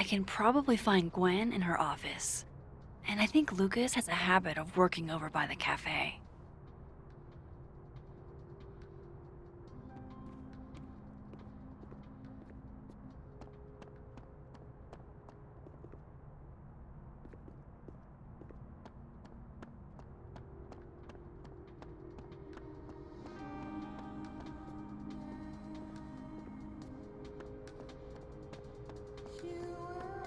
can probably find Gwen in her office. And I think Lucas has a habit of working over by the cafe.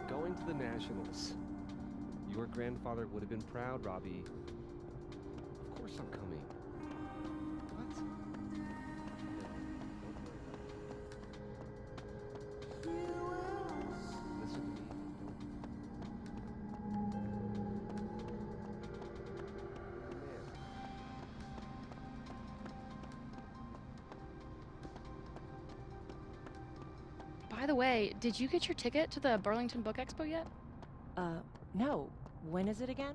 Going to the Nationals. Your grandfather would have been proud, Robbie. Of course I'm coming. What? Listen to me. By the way, did you get your ticket to the Burlington Book Expo yet? No. When is it again?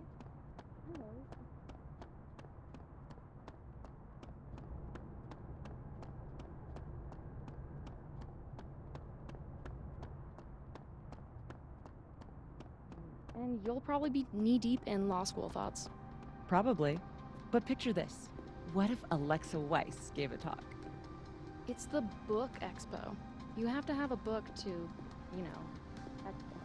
And you'll probably be knee-deep in law school thoughts. Probably. But picture this. What if Alexa Weiss gave a talk? It's the Book Expo. You have to have a book to, you know, expo.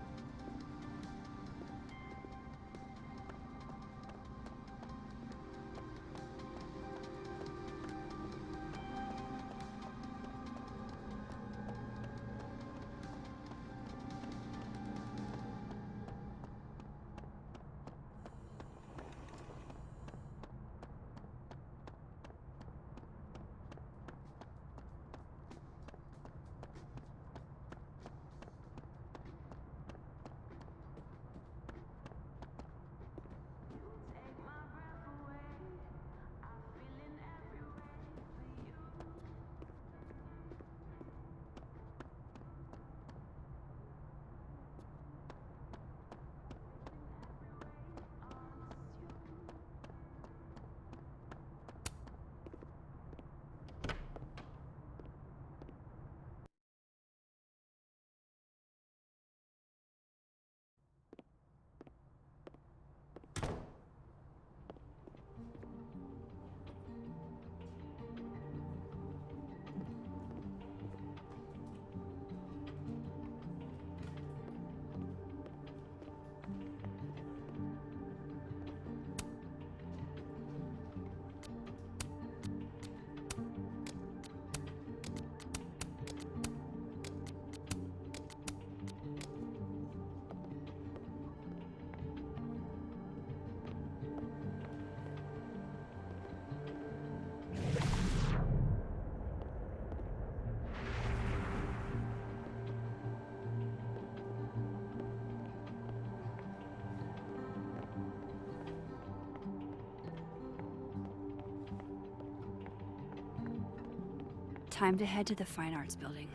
Time to head to the Fine Arts Building.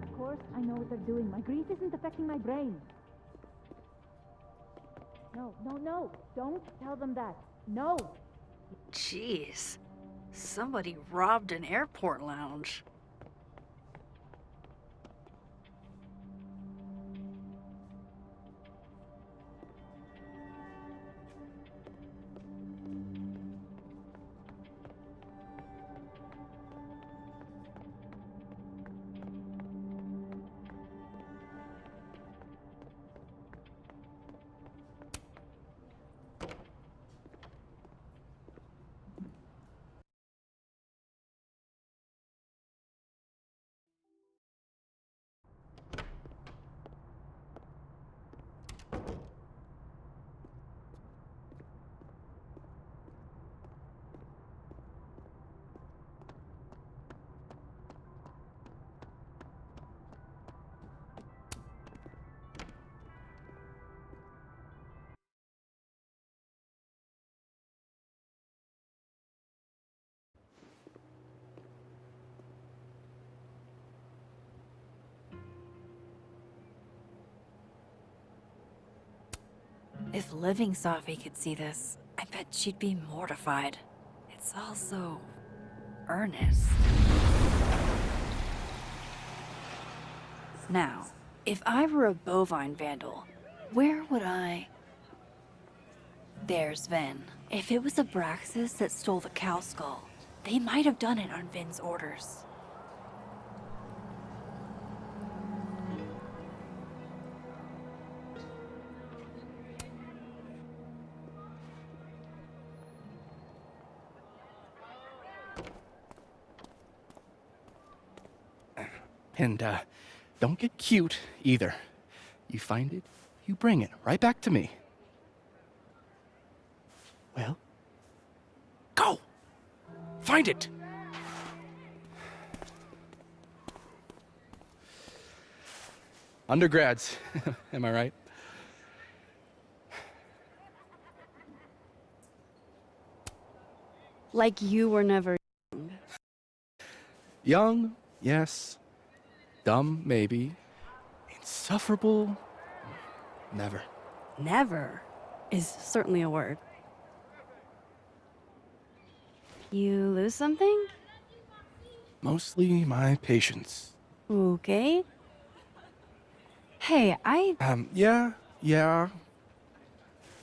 Of course, I know what they're doing. My grief isn't affecting my brain. No, no, no. Don't tell them that. No. Jeez. Somebody robbed an airport lounge. If Living Sophie could see this, I bet she'd be mortified. It's all so earnest. Now, if I were a bovine vandal, where would I... There's Vin. If it was Abraxas that stole the cow skull, they might have done it on Vin's orders. And, don't get cute, either. You find it, you bring it right back to me. Well, go! Find it! Undergrads, am I right? Like you were never. Young, yes. Dumb, maybe. Insufferable, never. Never is certainly a word. You lose something? Mostly my patience. Okay. Hey, Yeah.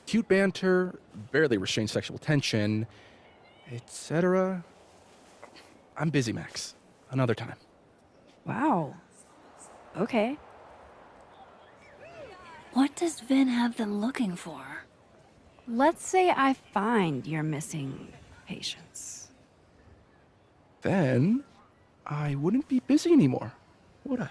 Cute banter, barely restrained sexual tension, etc. I'm busy, Max. Another time. Wow. Okay. What does Vin have them looking for? Let's say I find your missing patience. Then I wouldn't be busy anymore, would I?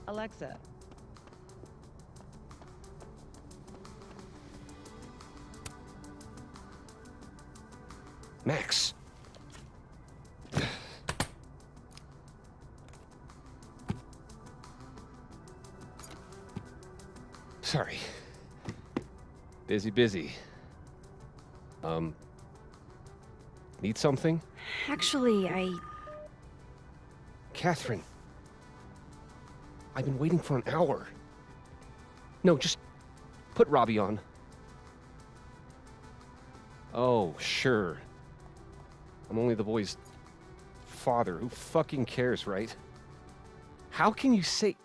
Alexa, Max. Sorry. Busy. Need something? Actually, Catherine. I've been waiting for an hour. No, just put Robbie on. Oh, sure. I'm only the boy's father. Who fucking cares, right? How can you say...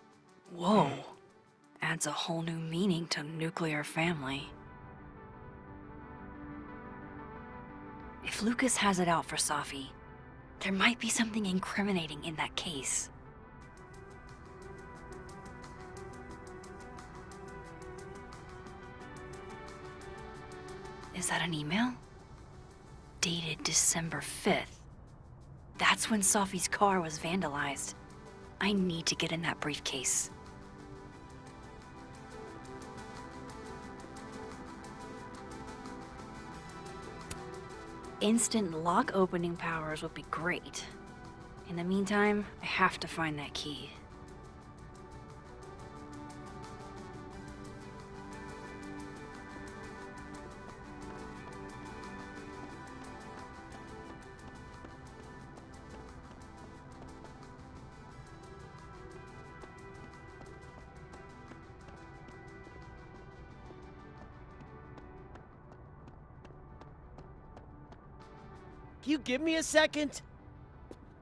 Whoa. Adds a whole new meaning to nuclear family. If Lucas has it out for Safi, there might be something incriminating in that case. Is that an email? Dated December 5th. That's when Safi's car was vandalized. I need to get in that briefcase. Instant lock opening powers would be great. In the meantime, I have to find that key. Can you give me a second?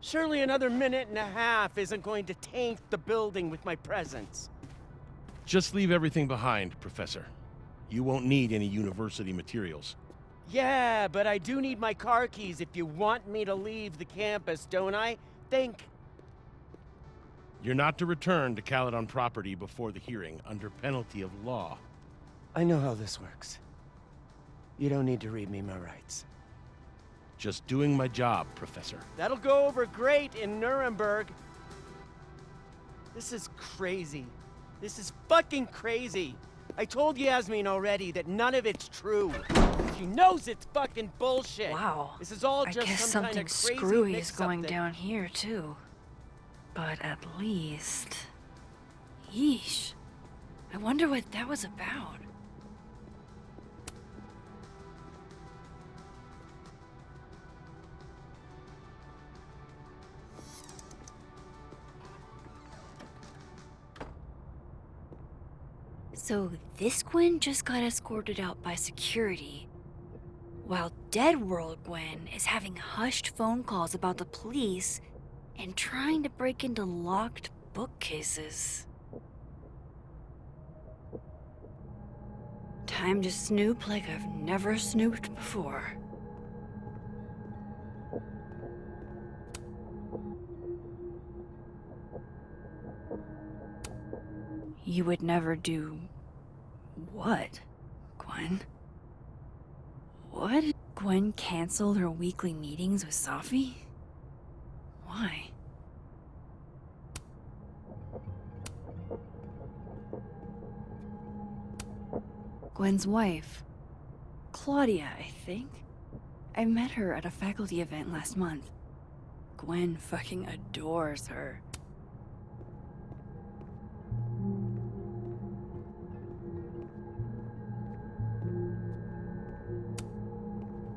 Surely another minute and a half isn't going to taint the building with my presence. Just leave everything behind, Professor. You won't need any university materials. Yeah, but I do need my car keys if you want me to leave the campus, don't I? Think. You're not to return to Caledon property before the hearing, under penalty of law. I know how this works. You don't need to read me my rights. Just doing my job, Professor. That'll go over great in Nuremberg. This is crazy. This is fucking crazy. I told Yasmin already that none of it's true. She knows it's fucking bullshit. Wow. This is all I just guess some kind something of crazy screwy is mix-up going that- down here, too. But at least... Yeesh. I wonder what that was about. So this Gwen just got escorted out by security, while Dead World Gwen is having hushed phone calls about the police and trying to break into locked bookcases. Time to snoop like I've never snooped before. You would never do... what, Gwen? What? Gwen canceled her weekly meetings with Safi? Why? Gwen's wife. Claudia, I think. I met her at a faculty event last month. Gwen fucking adores her.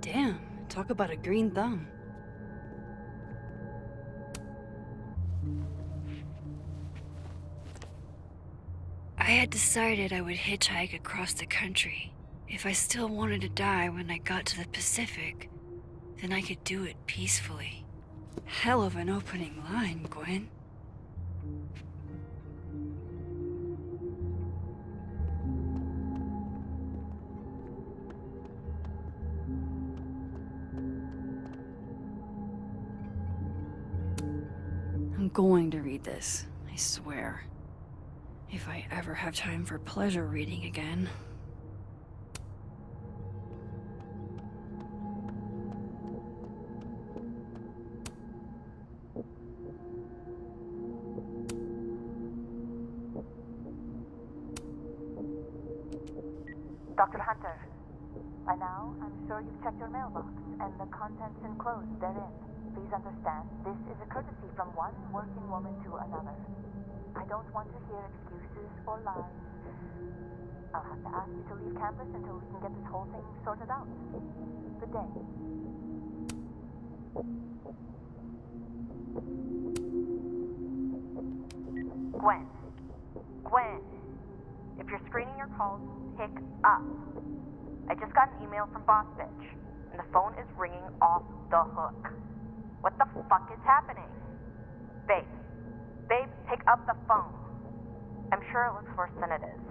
Damn, talk about a green thumb. I had decided I would hitchhike across the country. If I still wanted to die when I got to the Pacific, then I could do it peacefully. Hell of an opening line, Gwen. I'm going to read this, I swear. If I ever have time for pleasure reading again. Dr. Hunter, by now, I'm sure you've checked your mailbox and the contents enclosed therein. Please understand, this is a courtesy from one working woman to another. I don't want to hear excuses or lies. I'll have to ask you to leave campus until we can get this whole thing sorted out. Good day. Gwen. Gwen. If you're screening your calls, pick up. I just got an email from Boss Bitch, and the phone is ringing off the hook. What the fuck is happening? Babe. Babe, pick up the phone. I'm sure it looks worse than it is.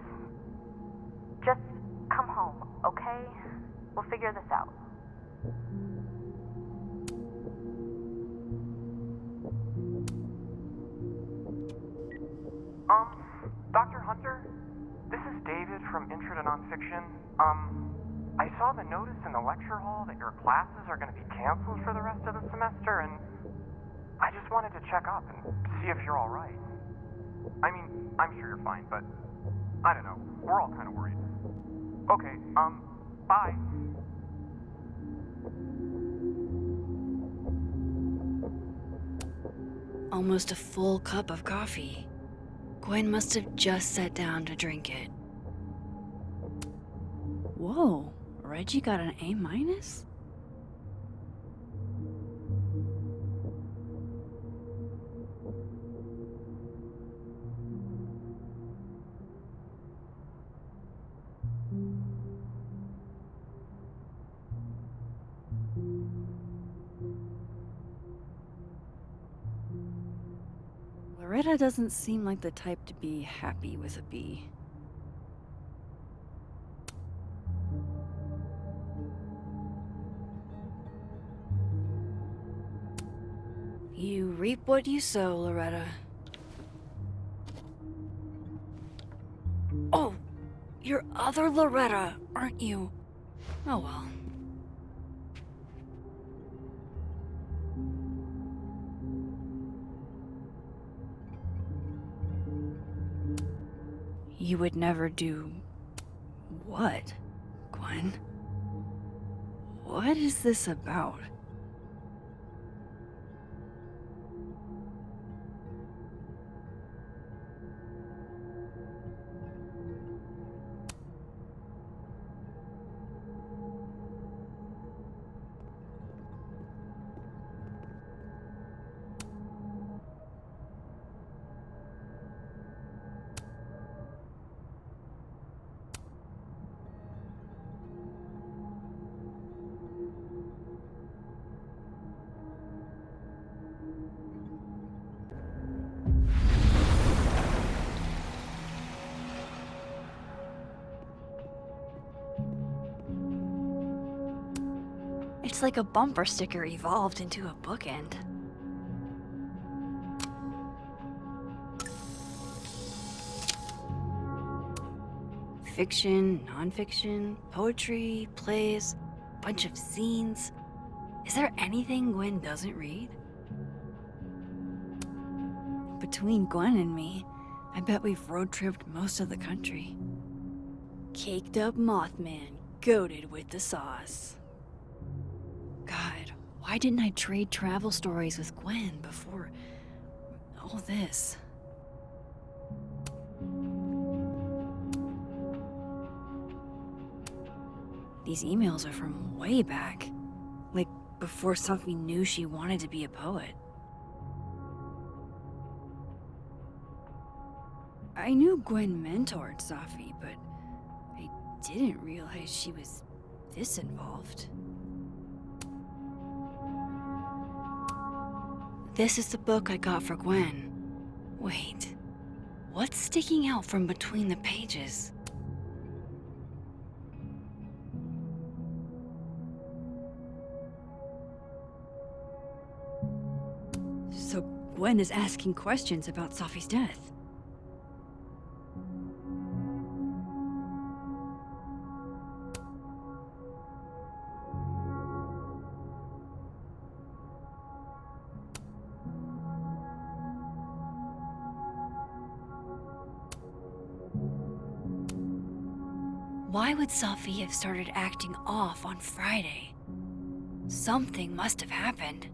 Just come home, okay? We'll figure this out. Dr. Hunter? This is David from Intro to Nonfiction. I saw the notice in the lecture hall that your classes are going to be canceled for the rest of the semester, and I just wanted to check up and see if you're all right. I mean, I'm sure you're fine, but I don't know. We're all kind of worried. Okay, bye. Almost a full cup of coffee. Gwen must have just sat down to drink it. Whoa, Reggie got an A-? Loretta doesn't seem like the type to be happy with a B. You reap what you sow, Loretta. Your other Loretta, aren't you? Oh well. You would never do... what, Gwen? What is this about? It's like a bumper sticker evolved into a bookend. Fiction, nonfiction, poetry, plays, bunch of zines. Is there anything Gwen doesn't read? Between Gwen and me, I bet we've road-tripped most of the country. Caked up Mothman, goated with the sauce. God, why didn't I trade travel stories with Gwen before all this? These emails are from way back. Like, before Sophie knew she wanted to be a poet. I knew Gwen mentored Sophie, but I didn't realize she was this involved. This is the book I got for Gwen. Wait, what's sticking out from between the pages? So Gwen is asking questions about Sophie's death. Why would Sophie have started acting off on Friday? Something must have happened.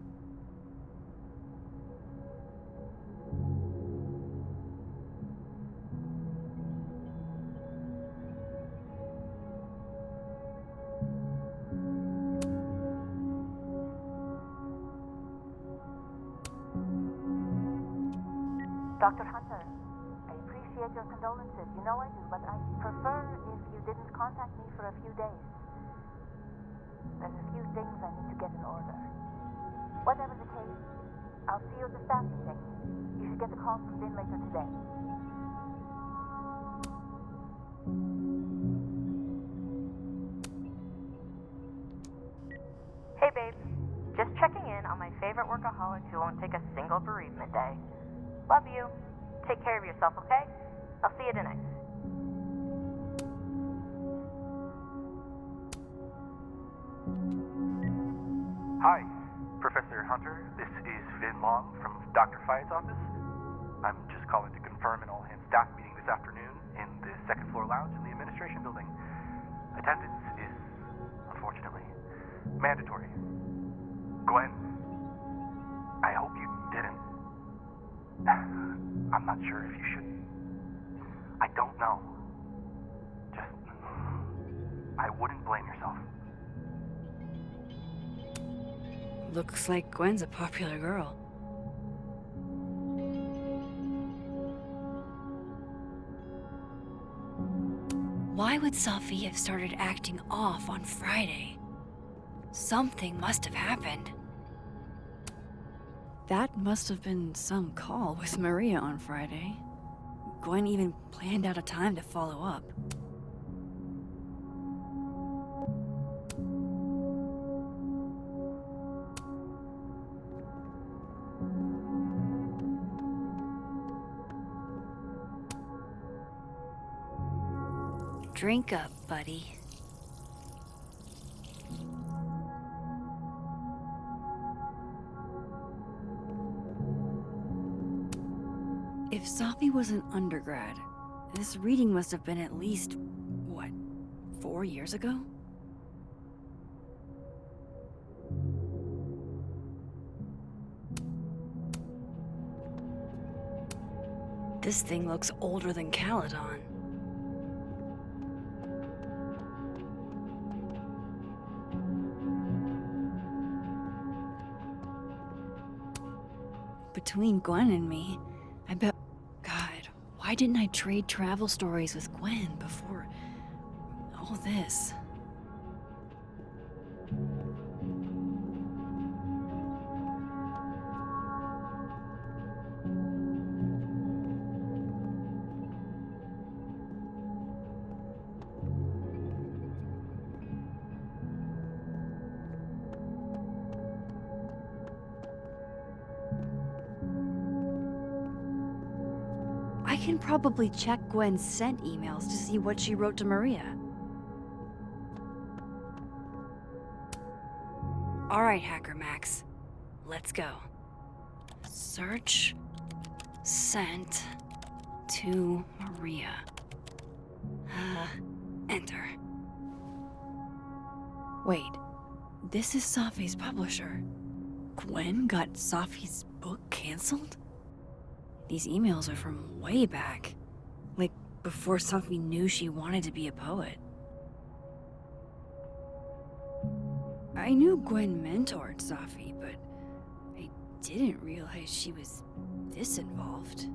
Dr. Hunter, I appreciate your condolences. You know I do, but I prefer if you didn't contact me for a few days. There's a few things I need to get in order. Whatever the case, I'll see you at the staff meeting. You should get a call from Vin later today. Hey babe, just checking in on my favorite workaholic who won't take a single bereavement day. Love you. Take care of yourself, okay? I'll see you tonight. Hi, Professor Hunter. This is Vin Long from Dr. Fayette's office. I'm just calling to confirm an all-hands staff meeting this afternoon in the second floor lounge in the administration building. Attendance is, unfortunately, mandatory. Gwen, I hope you didn't. I'm not sure if you should. I don't know. Just, I wouldn't blame yourself. Looks like Gwen's a popular girl. Why would Sophie have started acting off on Friday? Something must have happened. That must have been some call with Maria on Friday. Gwen even planned out a time to follow up. Drink up, buddy. If Safi was an undergrad, this reading must have been at least, what, 4 years ago? This thing looks older than Caledon. Between Gwen and me, I bet... God, why didn't I trade travel stories with Gwen before all this? I can probably check Gwen's sent emails to see what she wrote to Maria. Alright, Hacker Max. Let's go. Search sent to Maria. Enter. Wait, this is Safi's publisher. Gwen got Safi's book canceled? These emails are from way back. Like, before Safi knew she wanted to be a poet. I knew Gwen mentored Safi, but I didn't realize she was this involved.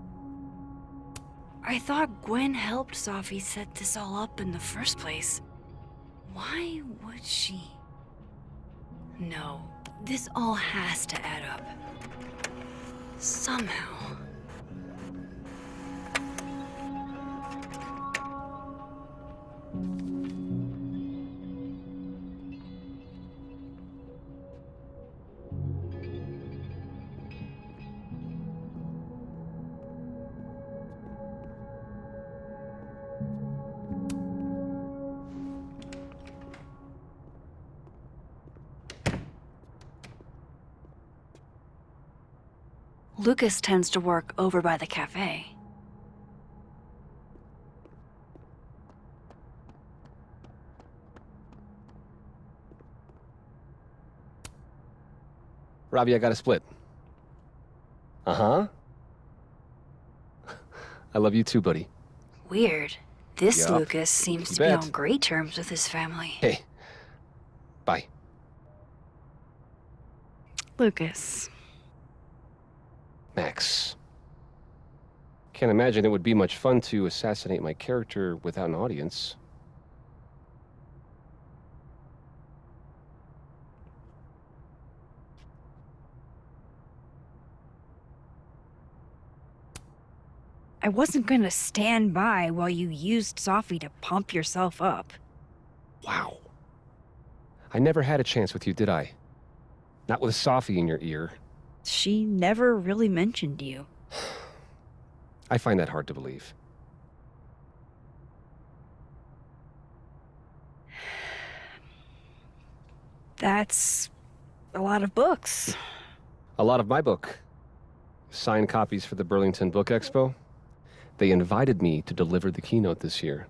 I thought Gwen helped Safi set this all up in the first place. Why would she? No, this all has to add up. Somehow. Lucas tends to work over by the cafe. Robbie, I got a split. Uh-huh. I love you too, buddy. Weird. This Yup. Lucas seems You to be bet. on great terms with his family. Hey. Bye. Lucas. Max. Can't imagine it would be much fun to assassinate my character without an audience. I wasn't gonna stand by while you used Safi to pump yourself up. Wow. I never had a chance with you, did I? Not with Safi in your ear. She never really mentioned you. I find that hard to believe. That's a lot of books. A lot of my book. Signed copies for the Burlington Book Expo. They invited me to deliver the keynote this year.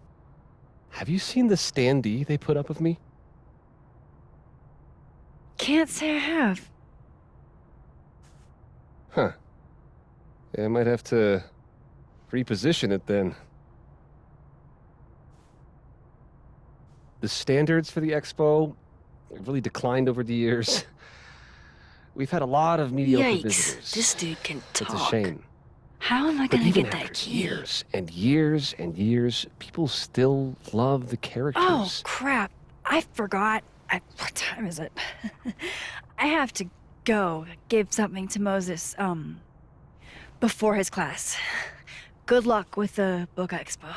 Have you seen the standee they put up of me? Can't say I have. Huh. Yeah, I might have to reposition it then. The standards for the expo have really declined over the years. We've had a lot of mediocre visitors. Yikes, this dude can talk. It's a shame. How am I But gonna even get after that key? years and years and years, people still love the characters. Oh, crap. I forgot. What time is it? I have to go give something to Moses, before his class. Good luck with the book expo.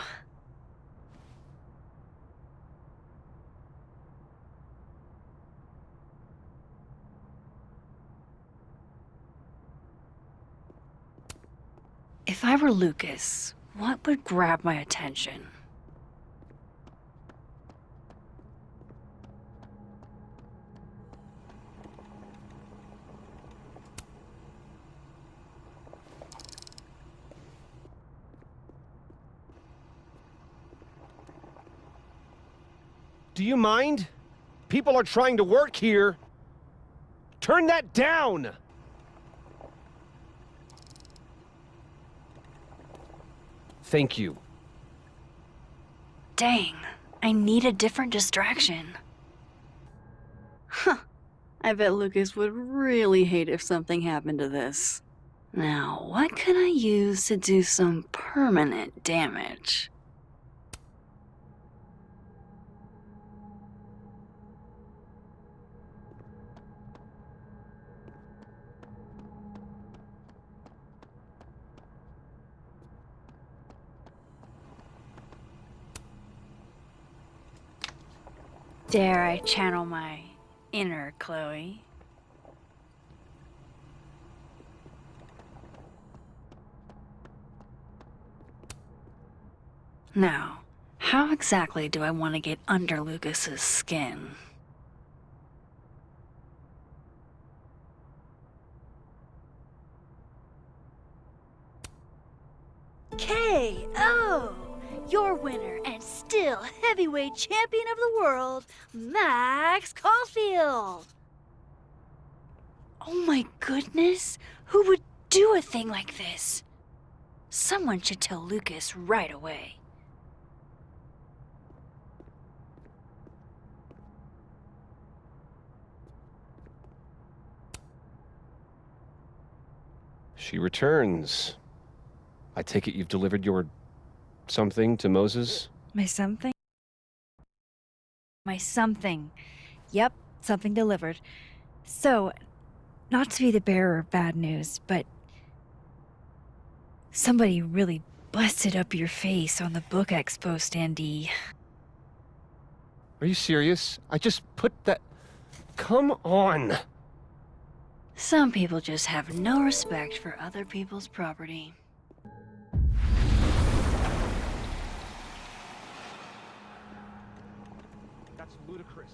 If I were Lucas, what would grab my attention? Do you mind? People are trying to work here. Turn that down! Thank you. Dang, I need a different distraction. Huh. I bet Lucas would really hate if something happened to this. Now, what can I use to do some permanent damage? Dare I channel my inner Chloe? Now, how exactly do I want to get under Lucas's skin? KO! Your winner and still heavyweight champion of the world, Max Caulfield! Oh my goodness, who would do a thing like this? Someone should tell Lucas right away. She returns. I take it you've delivered your something to Moses? My something? My something. Yep, something delivered. So, not to be the bearer of bad news, but somebody really busted up your face on the book expo standee. Are you serious? I just put that... Come on! Some people just have no respect for other people's property. That's ludicrous.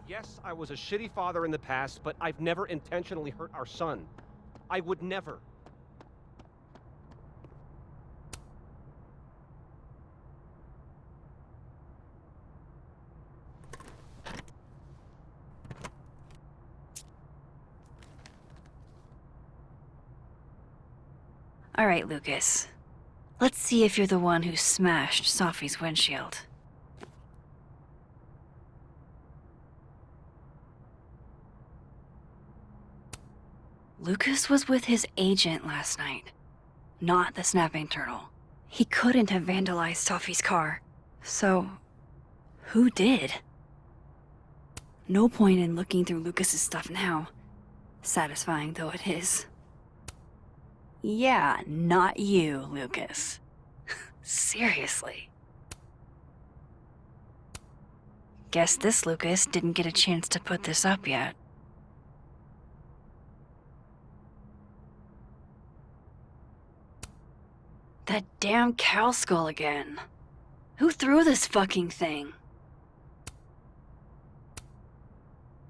Yes, I was a shitty father in the past, but I've never intentionally hurt our son. I would never. All right, Lucas. Let's see if you're the one who smashed Sophie's windshield. Lucas was with his agent last night, not the snapping turtle. He couldn't have vandalized Sophie's car. So, who did? No point in looking through Lucas's stuff now, satisfying though it is. Yeah, not you, Lucas. Seriously. Guess this Lucas didn't get a chance to put this up yet. That damn cow skull again. Who threw this fucking thing?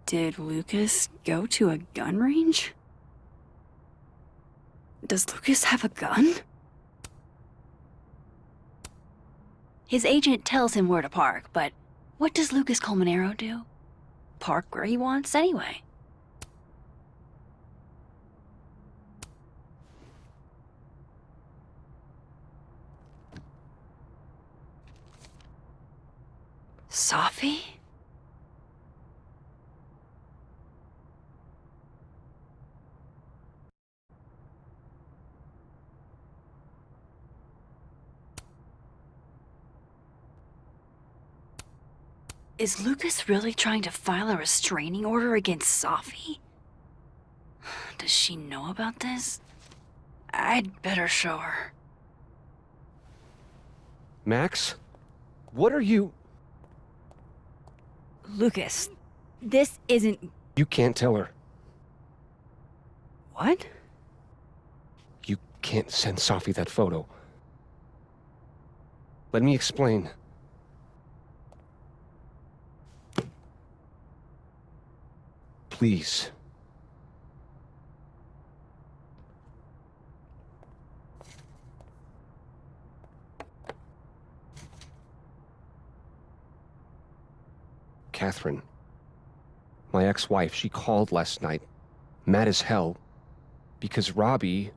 Did Lucas go to a gun range? Does Lucas have a gun? His agent tells him where to park, but what does Lucas Colmenero do? Park where he wants anyway. Sophie? Is Lucas really trying to file a restraining order against Sophie? Does she know about this? I'd better show her. Max? What are you... Lucas, this isn't... You can't tell her. What? You can't send Sophie that photo. Let me explain. Please. Catherine. My ex-wife, she called last night, mad as hell, because Robbie,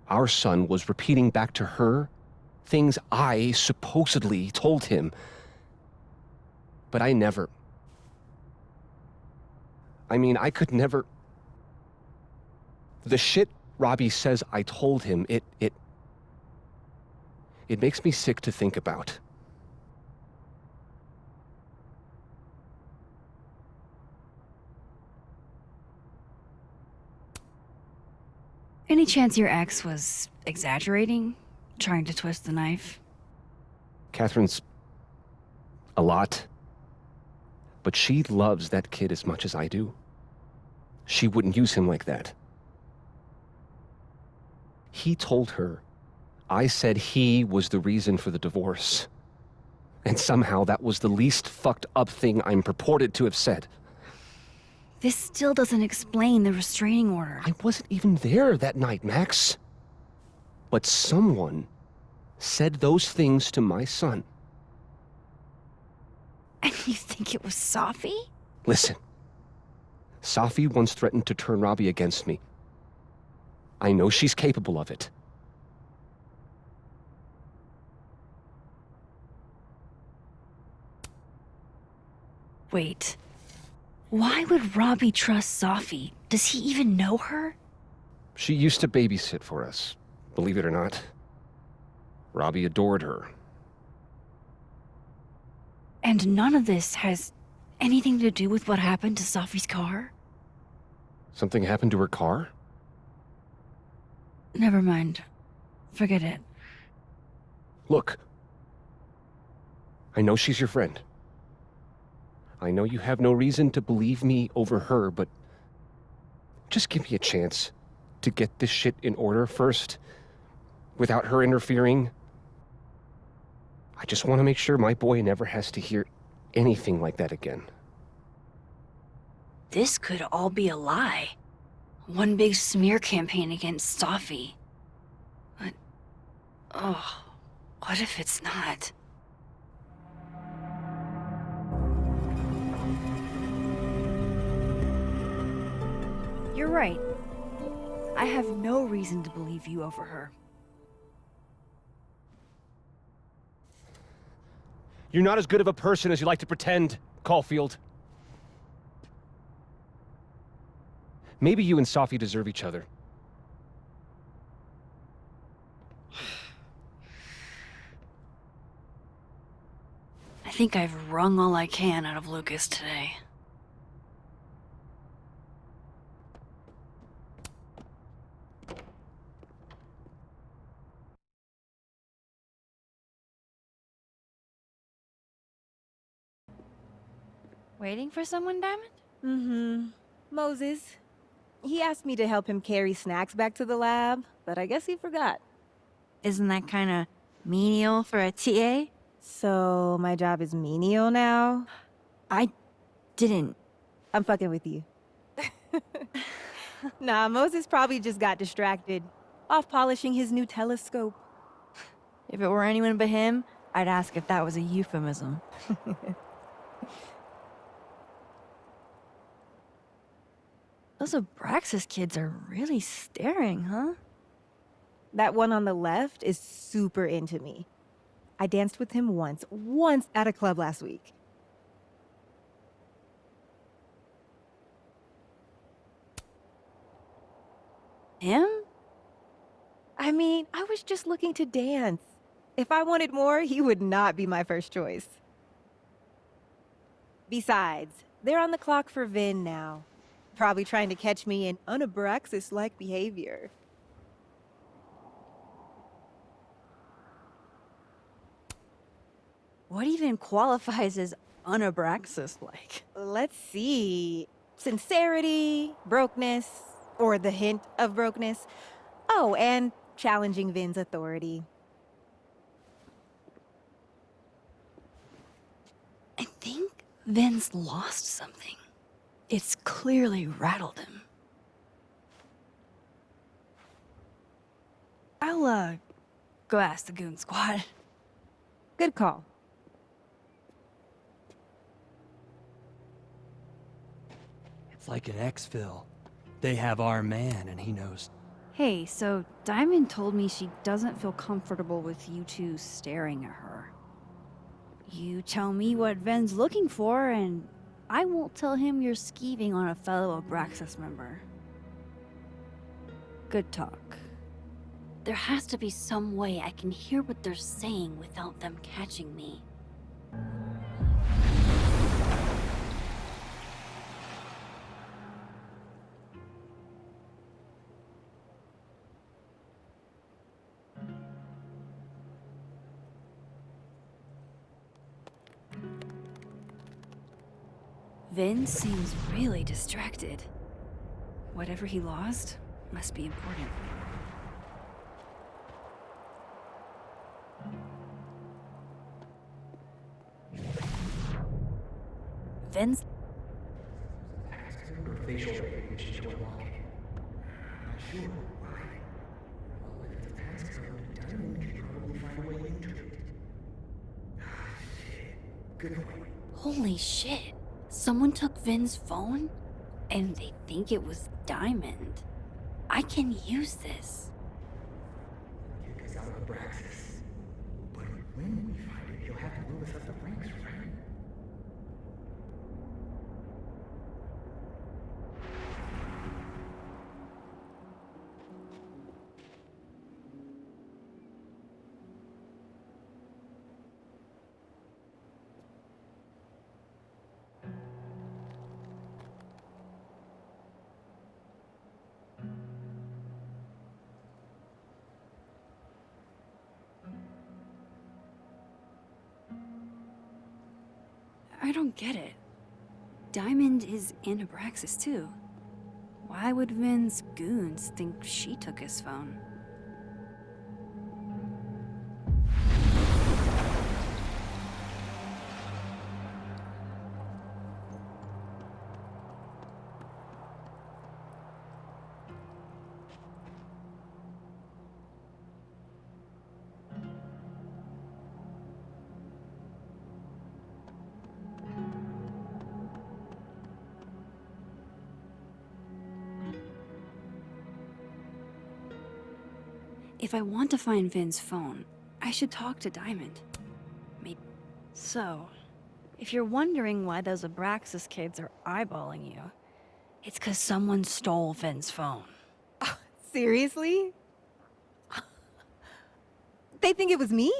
our son, was repeating back to her things I supposedly told him. But I never... I mean, I could never... The shit Robbie says I told him, it makes me sick to think about. Any chance your ex was exaggerating? Trying to twist the knife? Catherine's a lot. But she loves that kid as much as I do. She wouldn't use him like that. He told her I said he was the reason for the divorce. And somehow that was the least fucked up thing I'm purported to have said. This still doesn't explain the restraining order. I wasn't even there that night, Max. But someone said those things to my son. And you think it was Safi? Listen. Safi once threatened to turn Robbie against me. I know she's capable of it. Wait. Why would Robbie trust Safi? Does he even know her? She used to babysit for us, believe it or not. Robbie adored her. And none of this has anything to do with what happened to Safi's car? Something happened to her car? Never mind. Forget it. Look. I know she's your friend. I know you have no reason to believe me over her, but just give me a chance to get this shit in order first, without her interfering. I just want to make sure my boy never has to hear anything like that again. This could all be a lie. One big smear campaign against Safi. But, oh, what if it's not? You're right. I have no reason to believe you over her. You're not as good of a person as you like to pretend, Caulfield. Maybe you and Safi deserve each other. I think I've wrung all I can out of Lucas today. Waiting for someone, Diamond? Mm-hmm. Moses. He asked me to help him carry snacks back to the lab, but I guess he forgot. Isn't that kind of menial for a TA? So, my job is menial now? I didn't. I'm fucking with you. Nah, Moses probably just got distracted. Off polishing his new telescope. If it were anyone but him, I'd ask if that was a euphemism. Those Abraxas kids are really staring, huh? That one on the left is super into me. I danced with him once at a club last week. Him? I mean, I was just looking to dance. If I wanted more, he would not be my first choice. Besides, they're on the clock for Vin now. Probably trying to catch me in unabraxas-like behavior. What even qualifies as unabraxas-like? Let's see. Sincerity, brokenness, or the hint of brokenness. Oh, and challenging Vin's authority. I think Vin's lost something. It's clearly rattled him. I'll, go ask the Goon Squad. Good call. It's like an exfil. They have our man, and he knows. Hey, so Diamond told me she doesn't feel comfortable with you two staring at her. You tell me what Ven's looking for, and I won't tell him you're skeeving on a fellow Abraxas member. Good talk. There has to be some way I can hear what they're saying without them catching me. Vin seems really distracted. Whatever he lost must be important. Vin's facial recognition to unlock it. Not sure why. Well, if it's a passcode, Diamond can probably find a way into it. Ah, shit. Good point. Holy shit. Someone took Vin's phone? And they think it was Diamond. I can use this. Kick us out of Abraxas. But when we find it, he'll have to move us up the ranks, right? I don't get it. Diamond is in Abraxas too. Why would Vin's goons think she took his phone? If I want to find Vin's phone, I should talk to Diamond. Maybe. So, if you're wondering why those Abraxas kids are eyeballing you, it's 'cause someone stole Vin's phone. Seriously? They think it was me?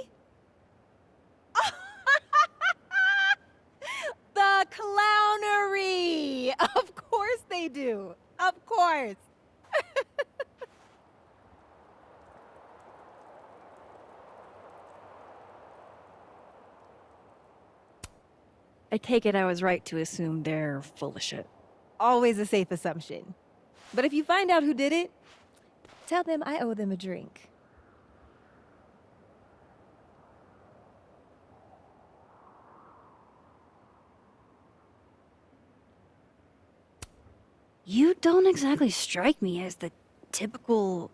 The clownery! Of course they do. Of course. I take it I was right to assume they're full of shit. Always a safe assumption. But if you find out who did it, tell them I owe them a drink. You don't exactly strike me as the typical,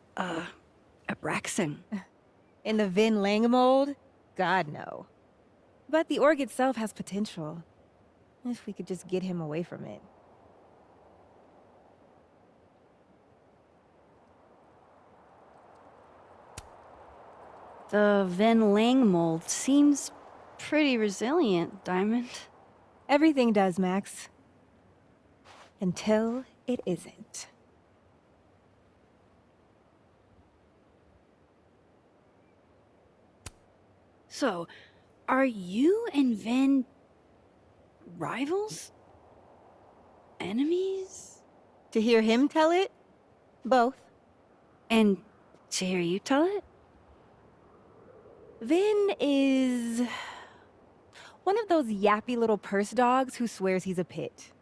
Abraxan. In the Vin Lang mold? God, no. But the org itself has potential. If we could just get him away from it. The Vin Lang mold seems pretty resilient, Diamond. Everything does, Max. Until it isn't. So, are you and Vin rivals? Enemies? To hear him tell it? Both. And to hear you tell it? Vin is one of those yappy little purse dogs who swears he's a pit.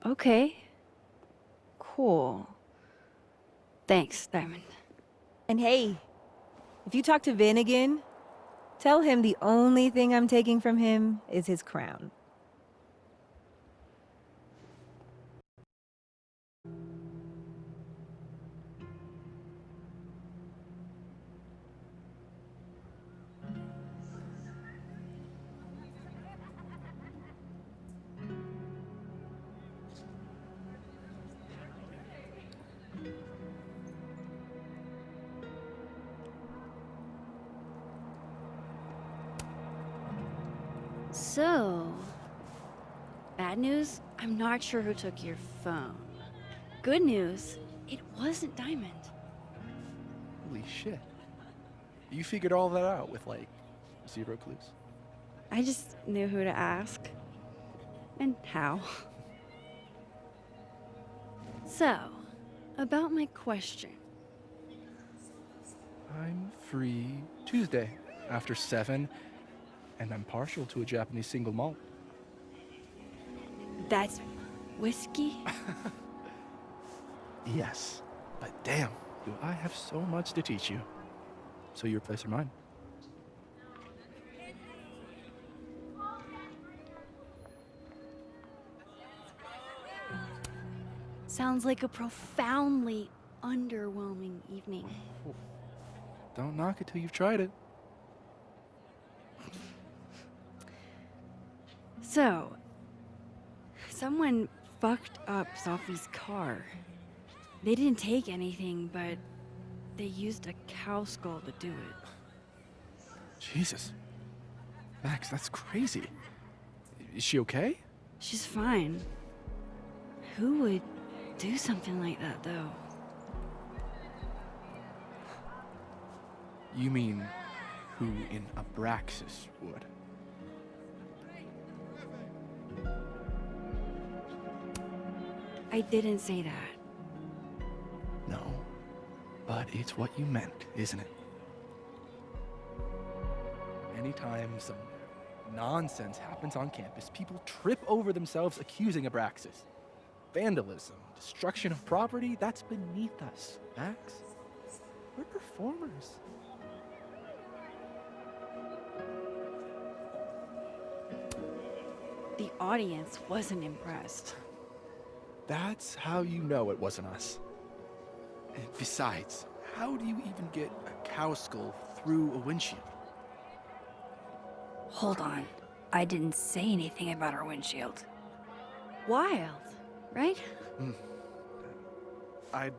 Okay. Cool. Thanks, Diamond. And hey, if you talk to Vin again, tell him the only thing I'm taking from him is his crown. So, bad news, I'm not sure who took your phone. Good news, it wasn't Diamond. Holy shit. You figured all that out with, like, 0 clues? I just knew who to ask. And how. So, about my question. I'm free Tuesday after 7, and I'm partial to a Japanese single malt. That's whiskey? Yes, but damn, do I have so much to teach you. So your place or mine? Sounds like a profoundly underwhelming evening. Don't knock it till you've tried it. So, someone fucked up Sophie's car. They didn't take anything, but they used a cow skull to do it. Jesus. Max, that's crazy. Is she okay? She's fine. Who would do something like that, though? You mean who in Abraxas would? I didn't say that. No, but it's what you meant, isn't it? Anytime some nonsense happens on campus, people trip over themselves accusing Abraxas. Vandalism, destruction of property, that's beneath us, Max. We're performers. The audience wasn't impressed. That's how you know it wasn't us. And besides, how do you even get a cow skull through a windshield? Hold on. I didn't say anything about our windshield. Wild, right? I'd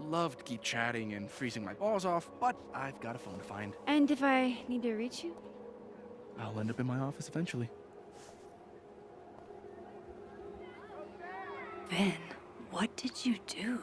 love to keep chatting and freezing my balls off, but I've got a phone to find. And if I need to reach you? I'll end up in my office eventually. Ben, what did you do?